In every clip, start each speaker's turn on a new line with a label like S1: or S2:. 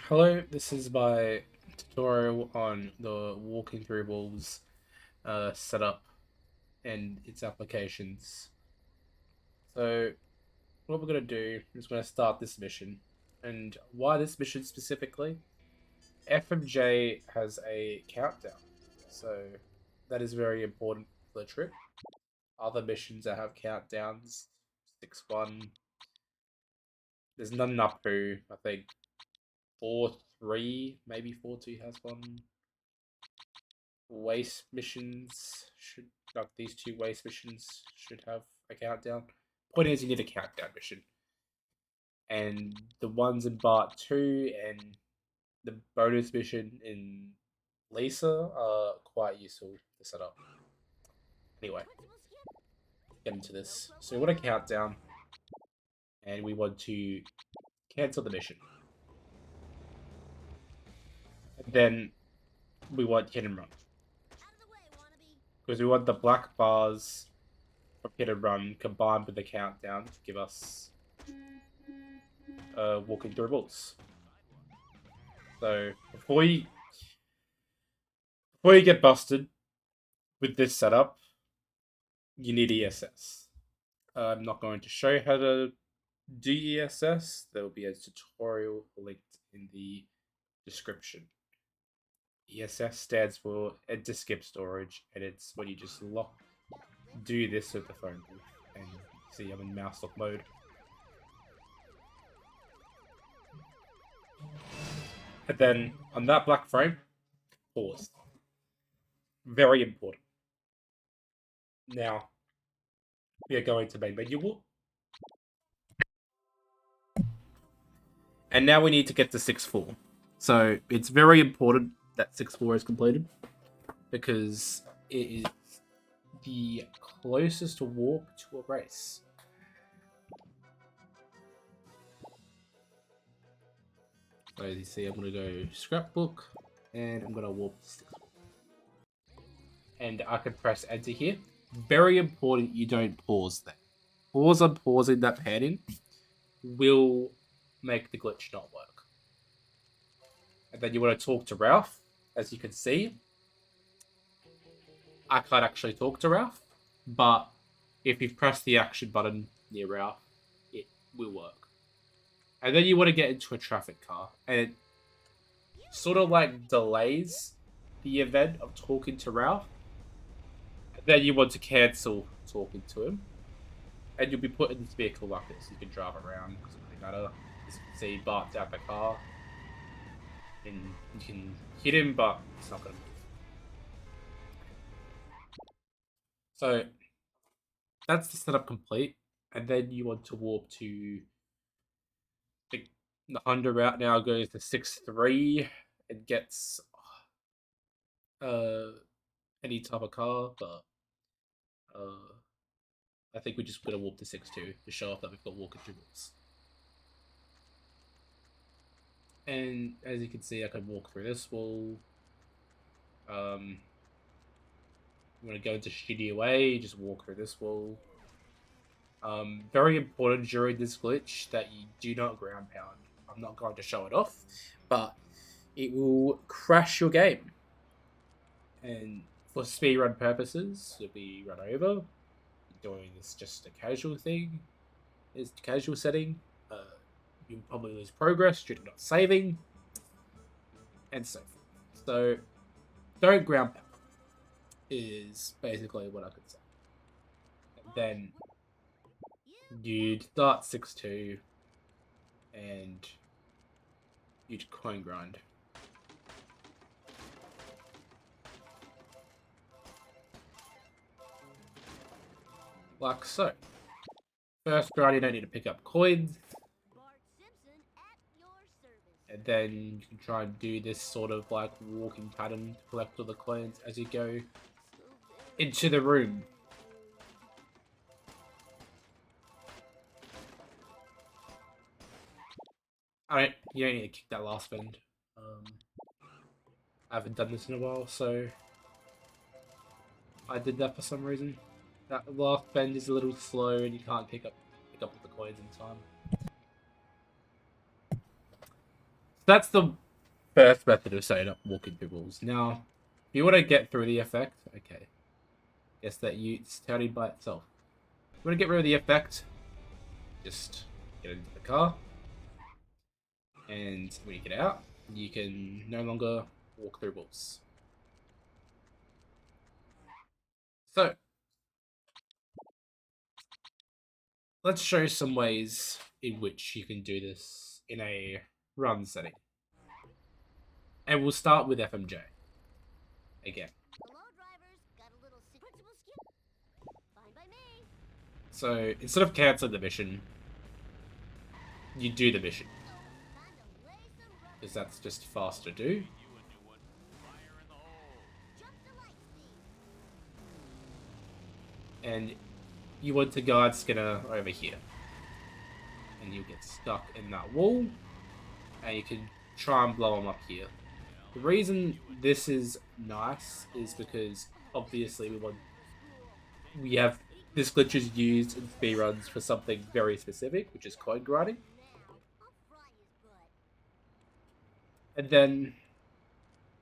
S1: Hello, this is my tutorial on the walking through walls setup and its applications. So what we're going to do is we're going to start this mission. And why this mission specifically? FMJ has a countdown. So that is very important for the trip. Other missions that have countdowns, 6-1. There's none in Apu. I think 4-3, maybe 4-2 has one. Waste missions should like these two waste missions should have a countdown. Point is, you need a countdown mission, and the ones in Bart 2 and the bonus mission in Lisa are quite useful to set up. Anyway, get into this. So we want a countdown, and we want to cancel the mission. And then we want hit and run because we want the black bars from hit and run combined with the countdown to give us walking through walls. So before you get busted with this setup, you need ESS. I'm not going to show you how to do ESS. There will be a tutorial linked in the description. ESS stands for enter skip storage, and it's when you just do this with the phone booth. And see, I'm in mouse lock mode. And then on that black frame, pause. Very important. Now, we are going to main menu. And now we need to get to 6-4. So it's very important that 6-4 is completed because it is the closest walk to a race. So as you see, I'm going to go scrapbook and I'm going to walk to 6-4. And I can press enter here. Very important you don't pause there. Pause on pausing that panning will make the glitch not work. And then you want to talk to Ralph. As you can see, I can't actually talk to Ralph, but if you press the action button near Ralph, it will work. And then you want to get into a traffic car, and it sort of like delays the event of talking to Ralph. And then you want to cancel talking to him, and you'll be put in this vehicle like this. You can drive around, doesn't really matter. As you can see, Bart's out the car, and you can hit him, but it's not going to move. So that's the setup complete, and then you want to warp to the Honda route. Now goes to 6-3 and gets uh any type of car, but I think we're just gonna warp to 6-2 to show off that we've got walking through walls. And as you can see, I can walk through this wall. I'm gonna go into Studio A, just walk through this wall. Very important during this glitch that you do not ground pound. I'm not going to show it off, but it will crash your game. And for speedrun purposes, you'll be run over. Doing this just a casual thing, it's a casual setting. You'll probably lose progress due to not saving, and so forth. So, don't ground pound is basically what I could say. And then you'd start 6-2, and you'd coin grind. Like so. First grind, you don't need to pick up coins. And then you can try and do this sort of like walking pattern to collect all the coins as you go into the room. You don't need to kick that last bend. I haven't done this in a while, so I did that for some reason. That last bend is a little slow and you can't pick up the coins in time. That's the first method of setting up walking through walls. Now, if you want to get through the effect, okay. Guess that it's turning by itself. If you want to get rid of the effect, just get into the car. And when you get out, you can no longer walk through walls. So, let's show some ways in which you can do this in a run setting. And we'll start with FMJ again. So, instead of canceling the mission, you do the mission. Because that's just fast to do. And you want to guard Skinner over here. And you get stuck in that wall. And you can try and blow him up here. The reason this is nice is because obviously we have this glitch is used in speedruns for something very specific, which is coin grinding. And then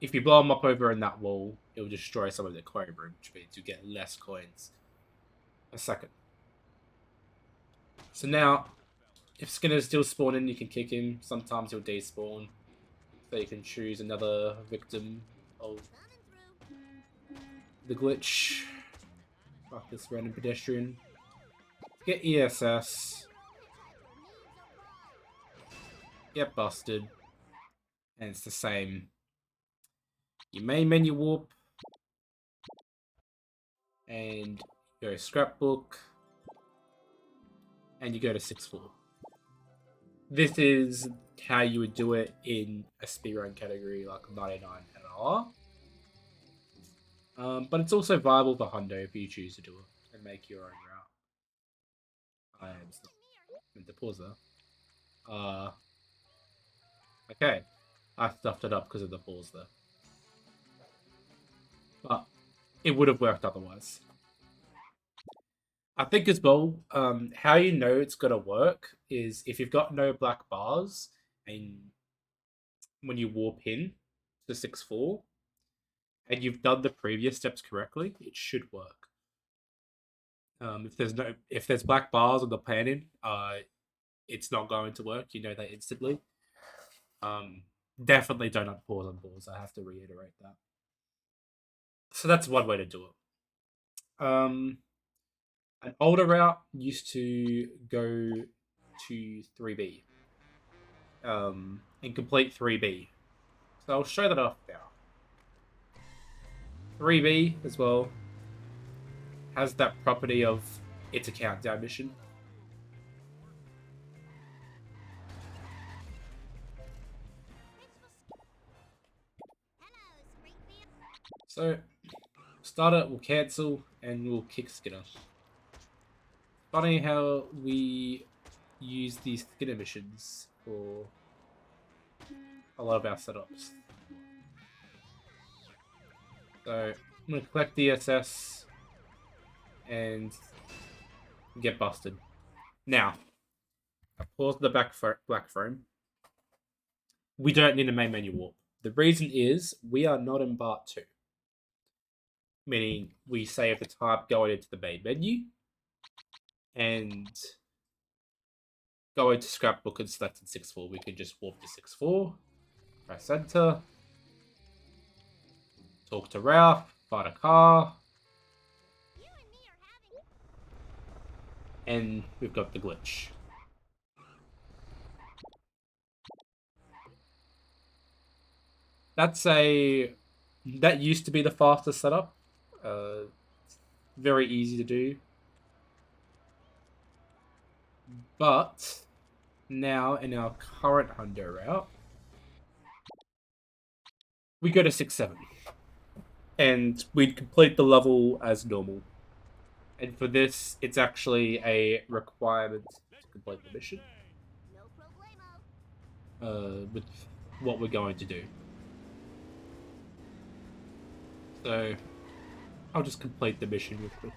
S1: if you blow them up over in that wall, it will destroy some of the coin room, which means you get less coins a second. So now, if Skinner's still spawning, you can kick him. Sometimes he'll despawn. So you can choose another victim of the glitch. Fuck this random pedestrian. Get ESS. Get busted. And it's the same. You main menu warp. And you go scrapbook. And you go to 6-4. This is how you would do it in a speedrun category like 99 NLR. But it's also viable for Hundo if you choose to do it and make your own route. I am meant to pause there. Okay. I stuffed it up because of the pause there. But it would have worked otherwise. I think as well, how you know it's going to work is if you've got no black bars and when you warp in to 6-4 and you've done the previous steps correctly, it should work. If there's black bars on the planning, it's not going to work. You know that instantly. Definitely don't unpause on pause. I have to reiterate that. So that's one way to do it. An older route used to go to 3B. And complete 3B. So I'll show that off now. 3B as well has that property of it's a countdown mission. So starter will cancel and we'll kick Skinner. Funny how we use these Skinner missions for a lot of our setups. So I'm going to collect the SS and get busted. Now, I pause the black frame. We don't need a main menu warp. The reason is we are not in part 2. Meaning we save the time going into the main menu and go into scrapbook and select in 6-4. We can just warp to 6-4, press enter, talk to Ralph, find a car, and we've got the glitch. That used to be the fastest setup. Very easy to do. But now in our current Hundo route, we go to 6-7. And we complete the level as normal. And for this, it's actually a requirement to complete the mission. With what we're going to do. So, I'll just complete the mission real quick.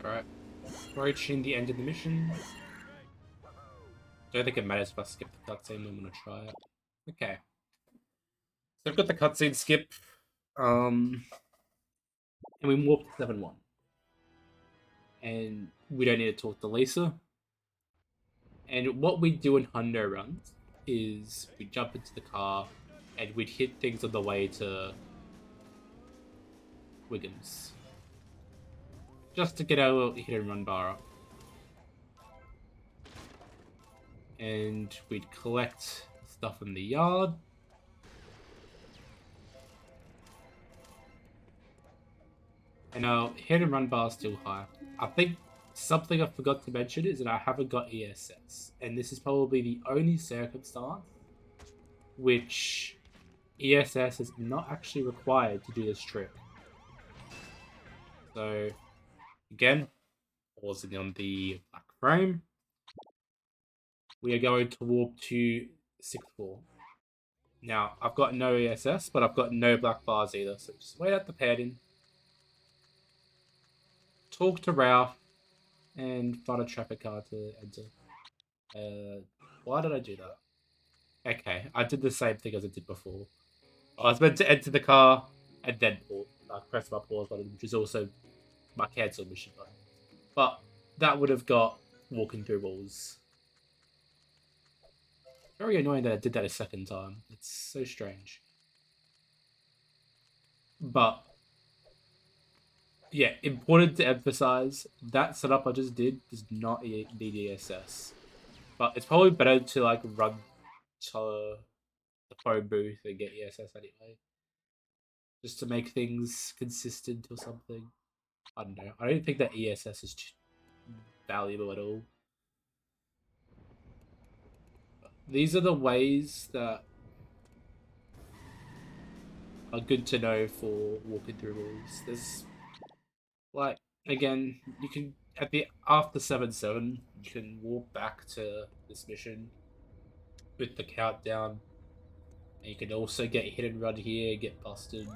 S1: Alright. Approaching the end of the mission. Don't think it matters if I skip the cutscene. I'm gonna try it. Okay. So I've got the cutscene skip. And we warp to 7-1. And we don't need to talk to Lisa. And what we do in Hundo runs is we jump into the car and we'd hit things on the way to Wiggins. Just to get our hit and run bar up. And we'd collect stuff in the yard. And our hit and run bar is still high. I think something I forgot to mention is that I haven't got ESS. And this is probably the only circumstance which ESS is not actually required to do this trick. So, again, pausing on the black frame. We are going to warp to 6th floor. Now, I've got no ESS, but I've got no black bars either. So just wait out the padding. Talk to Ralph. And find a traffic car to enter. Why did I do that? Okay, I did the same thing as I did before. I was meant to enter the car and then press my pause button, which is also my cancel mission button. But that would have got walking through walls. Very annoying that I did that a second time. It's so strange. But yeah, important to emphasize, that setup I just did does not need ESS. But it's probably better to like run to the phone booth and get ESS anyway. Just to make things consistent or something. I don't know. I don't think that ESS is valuable at all. These are the ways that are good to know for walking through walls. There's like, again, you can after 7-7, you can walk back to this mission with the countdown. And you can also get hit and run here, get busted,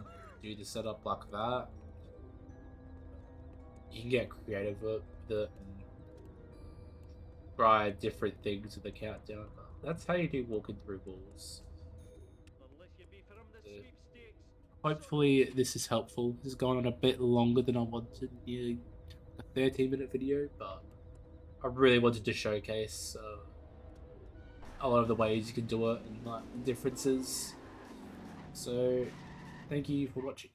S1: do the setup like that. You can get creative with it and try different things with the countdown. That's how you do walking through walls. Hopefully this is helpful. This has gone on a bit longer than I wanted, nearly a 13-minute video, but I really wanted to showcase a lot of the ways you can do it and like the differences. So, thank you for watching.